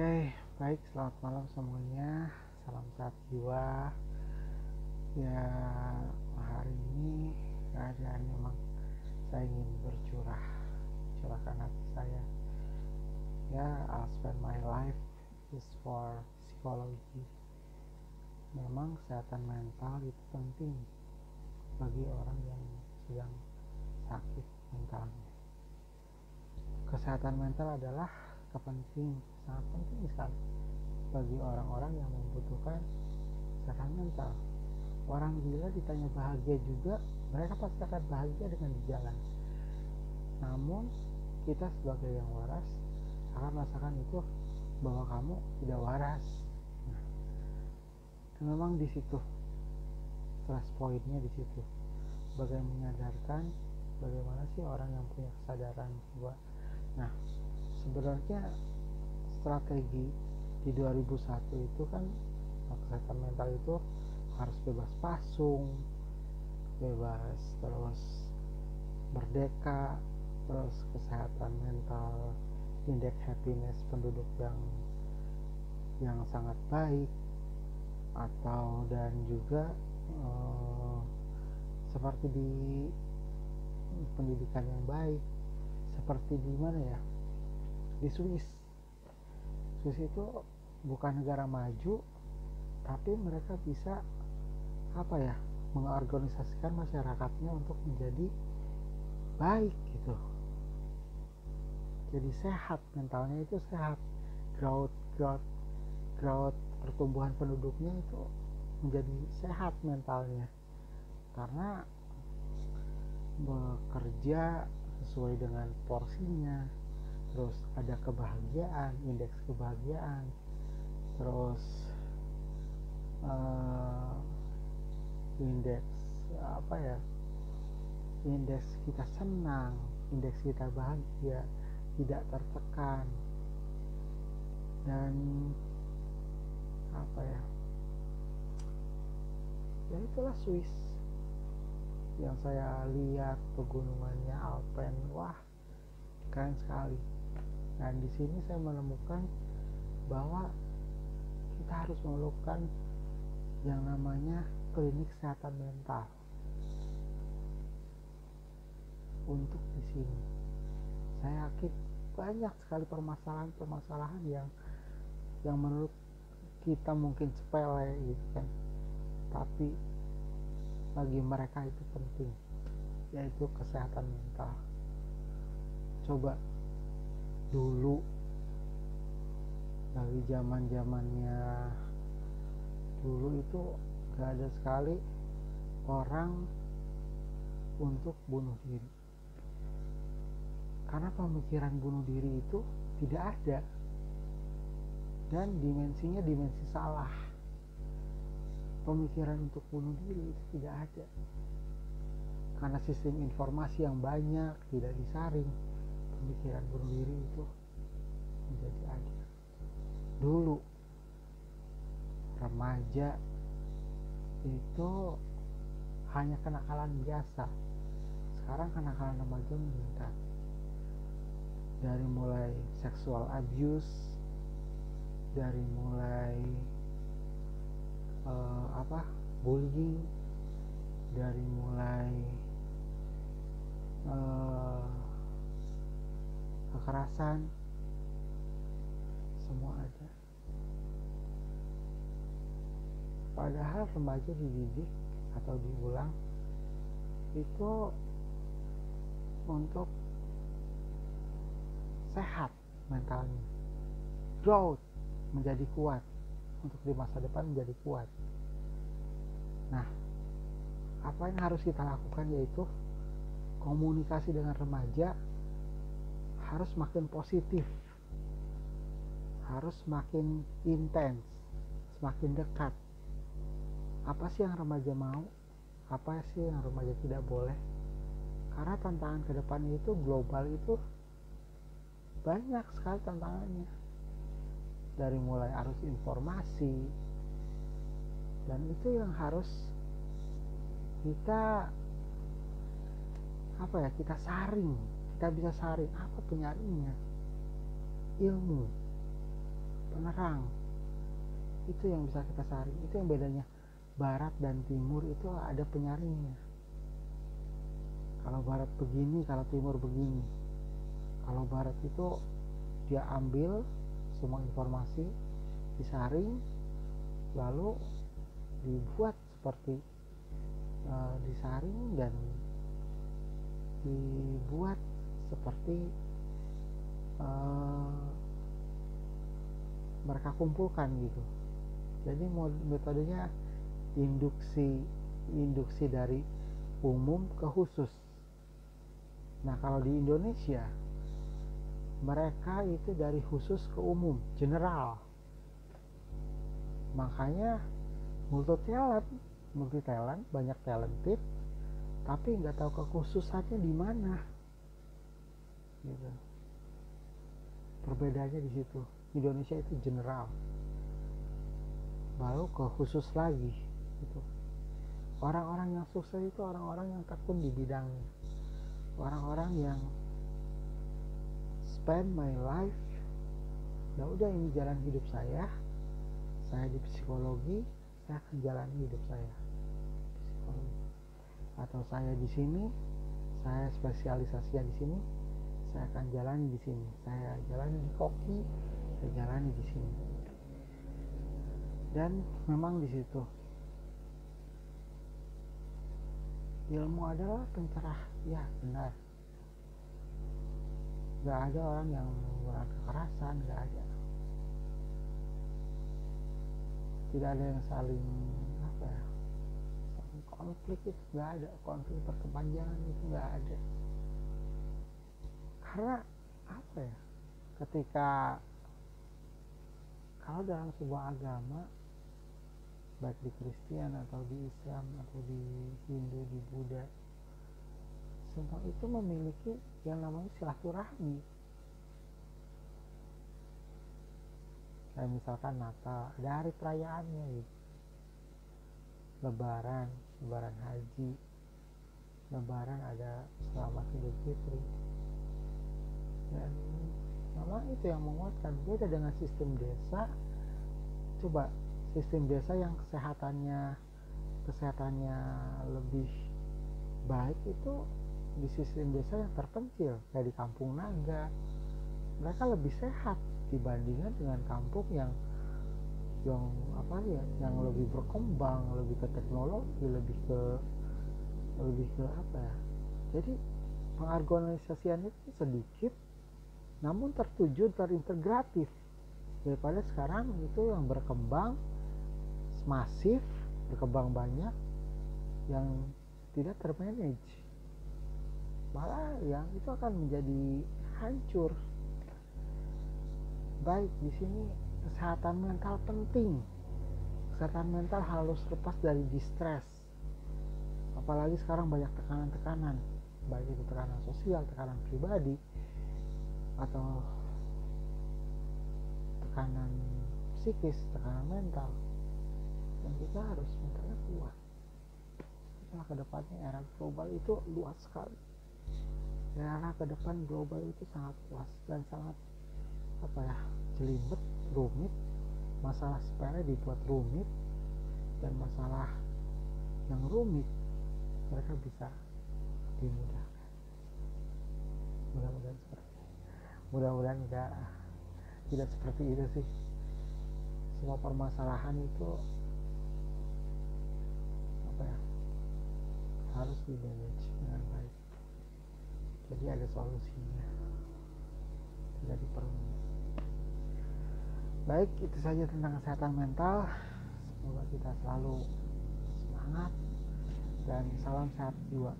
Oke, baik, selamat malam semuanya. Salam sehat jiwa. Ya, hari ini keadaan memang saya ingin curahkan hati saya. Ya, I'll spend my life is for psikologi. Memang kesehatan mental itu penting bagi orang yang sedang sakit mentalnya. Kesehatan mental adalah sangat penting sekali bagi orang-orang yang membutuhkan kesehatan mental. Orang gila ditanya bahagia juga, mereka pasti akan bahagia dengan di jalan. Namun kita sebagai yang waras akan merasakan itu bahwa kamu tidak waras. Nah, memang di situ stress pointnya di situ. Bagaimana menyadarkan bagaimana sih orang yang punya kesadaran jiwa. Nah, sebenarnya strategi di 2001 itu kan kesehatan mental itu harus bebas pasung, bebas terus merdeka, terus kesehatan mental, indeks happiness penduduk yang sangat baik, atau dan juga seperti di pendidikan yang baik, seperti di mana ya, di Swiss itu bukan negara maju, tapi mereka bisa mengorganisasikan masyarakatnya untuk menjadi baik gitu, jadi sehat mentalnya, itu sehat, growth pertumbuhan penduduknya itu menjadi sehat mentalnya, karena bekerja sesuai dengan porsinya, terus ada kebahagiaan, indeks kebahagiaan, terus indeks kita senang, indeks kita bahagia, tidak tertekan, dan ya itulah Swiss yang saya lihat, pegunungannya Alpen, wah keren sekali. Dan di sini saya menemukan bahwa kita harus memerlukan yang namanya klinik kesehatan mental untuk di sini. Saya yakin banyak sekali permasalahan yang menurut kita mungkin sepele gitu kan, tapi bagi mereka itu penting, yaitu kesehatan mental. Coba dulu, dari zamannya dulu itu gak ada sekali orang untuk bunuh diri, karena pemikiran bunuh diri itu tidak ada, dan dimensinya dimensi salah. Pemikiran untuk bunuh diri itu tidak ada, karena sistem informasi yang banyak tidak disaring. Pemikiran bunuh diri itu menjadi ada. Dulu remaja itu hanya kenakalan biasa, sekarang kenakalan remaja meningkat, dari mulai sexual abuse, dari mulai bullying, dari mulai kekerasan, semua ada. Padahal remaja dididik atau diulang itu untuk sehat mentalnya, growth, menjadi kuat, untuk di masa depan menjadi kuat. Nah, apa yang harus kita lakukan yaitu komunikasi dengan remaja harus makin positif, harus makin intens, semakin dekat. Apa sih yang remaja mau? Apa sih yang remaja tidak boleh? Karena tantangan ke depan itu global, itu banyak sekali tantangannya. Dari mulai arus informasi, dan itu yang harus kita saring. Kita bisa saring apa penyaringnya? Ilmu. penerang. Itu yang bisa kita saring. Itu yang bedanya barat dan timur, itu ada penyaringnya. Kalau barat begini, kalau timur begini. Kalau barat itu dia ambil semua informasi, disaring, lalu dibuat seperti disaring dan dibuat seperti mereka kumpulkan gitu. Jadi metodenya induksi dari umum ke khusus. Nah, kalau di Indonesia mereka itu dari khusus ke umum, general. Makanya multi talent, banyak talented, tapi nggak tahu kekhususannya di mana. Gitu. Perbedaannya di situ. Indonesia itu general, baru ke khusus lagi. Gitu. Orang-orang yang sukses itu orang-orang yang tekun di bidangnya, orang-orang yang spend my life, ya udah ini jalan hidup saya di psikologi, saya akan jalani hidup saya psikologi. Atau saya di sini, saya spesialisasinya di sini, saya akan jalani di sini. Saya jalani di koki, saya jalani di sini. Dan memang di situ ilmu adalah pencerah, ya benar. Gak ada orang yang menggunakan kekerasan, gak ada. Tidak ada yang saling konflik, itu gak ada. Konflik berkepanjangan itu gak ada. Karena ketika kalau dalam sebuah agama, baik di Kristen atau di Islam atau di Hindu, di Buddha, semua itu memiliki yang namanya silaturahmi. Kayak misalkan Natal, ada hari perayaannya gitu. Lebaran haji, Lebaran ada Selamat Idul Fitri. Dan memang itu yang menguatkan. Beda dengan sistem desa. Coba sistem desa yang kesehatannya lebih baik itu di sistem desa yang terpencil, kayak di Kampung Naga, mereka lebih sehat dibandingkan dengan kampung yang lebih berkembang, lebih ke teknologi, lebih ke jadi pengorganisasiannya itu sedikit namun tertuju, terintegratif, daripada sekarang itu yang berkembang masif, berkembang banyak, yang tidak termanage, malah yang itu akan menjadi hancur. Baik, di sini kesehatan mental penting. Kesehatan mental harus lepas dari distress. Apalagi sekarang banyak tekanan-tekanan, baik itu tekanan sosial, tekanan pribadi, atau tekanan psikis, tekanan mental. Dan kita harus mentalnya kuat. Karena ke depannya era global itu luas sekali. Era ke depan global itu sangat luas dan sangat jelimet, rumit. Masalah sepele dibuat rumit, dan masalah yang rumit mereka bisa dimudahkan. Mudah-mudahan tidak seperti itu sih. Semua permasalahan itu harus di manage dengan baik. Jadi ada solusinya, tidak diperumit. Baik, itu saja tentang kesehatan mental. Semoga kita selalu semangat dan salam sehat jiwa.